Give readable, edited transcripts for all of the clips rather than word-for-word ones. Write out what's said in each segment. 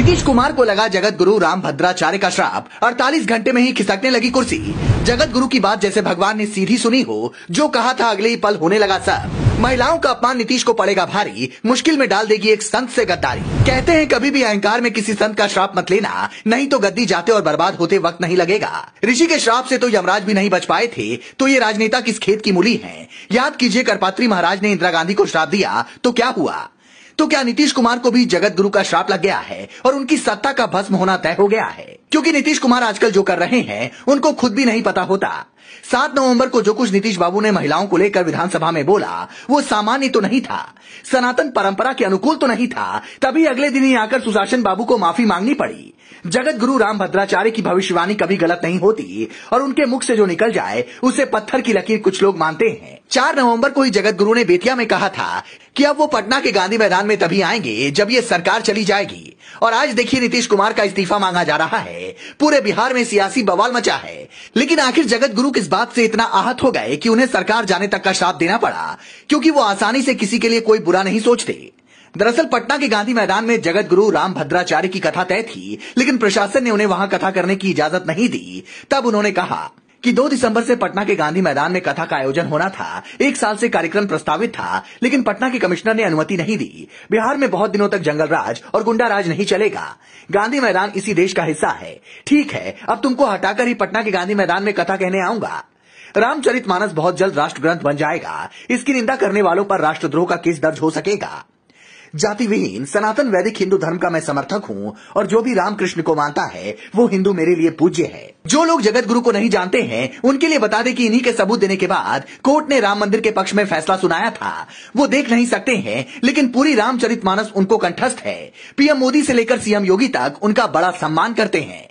नीतीश कुमार को लगा जगत गुरु रामभद्राचार्य का श्राप, 48 घंटे में ही खिसकने लगी कुर्सी। जगत गुरु की बात जैसे भगवान ने सीधी सुनी हो, जो कहा था अगले ही पल होने लगा सब। महिलाओं का अपमान नीतीश को पड़ेगा भारी, मुश्किल में डाल देगी एक संत से गद्दारी। कहते हैं कभी भी अहंकार में किसी संत का श्राप मत लेना, नहीं तो गद्दी जाते और बर्बाद होते वक्त नहीं लगेगा। ऋषि के श्राप से तो यमराज भी नहीं बच पाए थे, तो ये राजनेता किस खेत की मूली हैं। याद कीजिए करपात्री महाराज ने इंदिरा गांधी को श्राप दिया तो क्या हुआ। तो क्या नीतीश कुमार को भी जगत गुरु का श्राप लग गया है और उनकी सत्ता का भस्म होना तय हो गया है। क्योंकि नीतीश कुमार आजकल जो कर रहे हैं उनको खुद भी नहीं पता होता। 7 नवंबर को जो कुछ नीतीश बाबू ने महिलाओं को लेकर विधानसभा में बोला वो सामान्य तो नहीं था, सनातन परंपरा के अनुकूल तो नहीं था। तभी अगले दिन ही आकर सुशासन बाबू को माफी मांगनी पड़ी। जगत गुरु रामभद्राचार्य की भविष्यवाणी कभी गलत नहीं होती और उनके मुख से जो निकल जाए उसे पत्थर की लकीर कुछ लोग मानते हैं। 4 नवंबर को ही जगत गुरु ने बेतिया में कहा था कि अब वो पटना के गांधी मैदान में तभी आएंगे जब ये सरकार चली जाएगी। और आज देखिए नीतीश कुमार का इस्तीफा मांगा जा रहा है। पूरे बिहार में सियासी बवाल मचा है। लेकिन आखिर जगत गुरु किस बात से इतना आहत हो गए कि उन्हें सरकार जाने तक का श्राप देना पड़ा, क्योंकि वो आसानी से किसी के लिए कोई बुरा नहीं सोचते। दरअसल पटना के गांधी मैदान में जगत गुरु रामभद्राचार्य की कथा तय थी, लेकिन प्रशासन ने उन्हें वहां कथा करने की इजाजत नहीं दी। तब उन्होंने कहा कि 2 दिसंबर से पटना के गांधी मैदान में कथा का आयोजन होना था। 1 साल से कार्यक्रम प्रस्तावित था, लेकिन पटना के कमिश्नर ने अनुमति नहीं दी। बिहार में बहुत दिनों तक जंगल राज और गुंडा राज नहीं चलेगा। गांधी मैदान इसी देश का हिस्सा है। ठीक है, अब तुमको हटाकर ही पटना के गांधी मैदान में कथा कहने आऊंगा। रामचरितमानस बहुत जल्द राष्ट्र ग्रंथ बन जाएगा। इसकी निंदा करने वालों पर राष्ट्रद्रोह का केस दर्ज हो सकेगा। जाति विहीन सनातन वैदिक हिंदू धर्म का मैं समर्थक हूँ और जो भी रामकृष्ण को मानता है वो हिंदू मेरे लिए पूज्य है। जो लोग जगत गुरु को नहीं जानते हैं उनके लिए बता दें कि इन्हीं के सबूत देने के बाद कोर्ट ने राम मंदिर के पक्ष में फैसला सुनाया था। वो देख नहीं सकते हैं, लेकिन पूरी रामचरितमानस उनको कंठस्थ है। पीएम मोदी से लेकर सीएम योगी तक उनका बड़ा सम्मान करते हैं,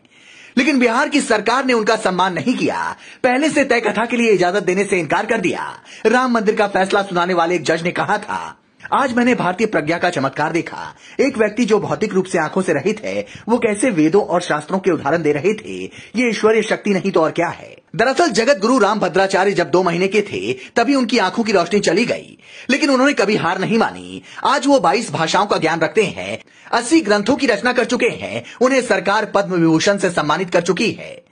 लेकिन बिहार की सरकार ने उनका सम्मान नहीं किया। पहले से तय कथा के लिए इजाजत देने से इनकार कर दिया। राम मंदिर का फैसला सुनाने वाले एक जज ने कहा था, आज मैंने भारतीय प्रज्ञा का चमत्कार देखा। एक व्यक्ति जो भौतिक रूप से आंखों से रहित है वो कैसे वेदों और शास्त्रों के उदाहरण दे रहे थे। ये ईश्वरीय शक्ति नहीं तो और क्या है। दरअसल जगत गुरु रामभद्राचार्य जब 2 महीने के थे तभी उनकी आंखों की रोशनी चली गई, लेकिन उन्होंने कभी हार नहीं मानी। आज वो 22 भाषाओं का ज्ञान रखते हैं, 80 ग्रंथों की रचना कर चुके हैं। उन्हें सरकार पद्म विभूषण से सम्मानित कर चुकी है।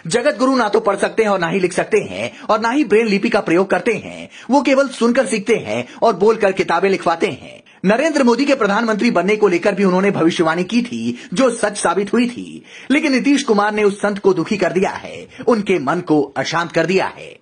जगत गुरु ना तो पढ़ सकते हैं और ना ही लिख सकते हैं और ना ही ब्रेल लिपि का प्रयोग करते हैं। वो केवल सुनकर सीखते हैं और बोलकर किताबें लिखवाते हैं। नरेंद्र मोदी के प्रधानमंत्री बनने को लेकर भी उन्होंने भविष्यवाणी की थी, जो सच साबित हुई थी। लेकिन नीतीश कुमार ने उस संत को दुखी कर दिया है, उनके मन को अशांत कर दिया है।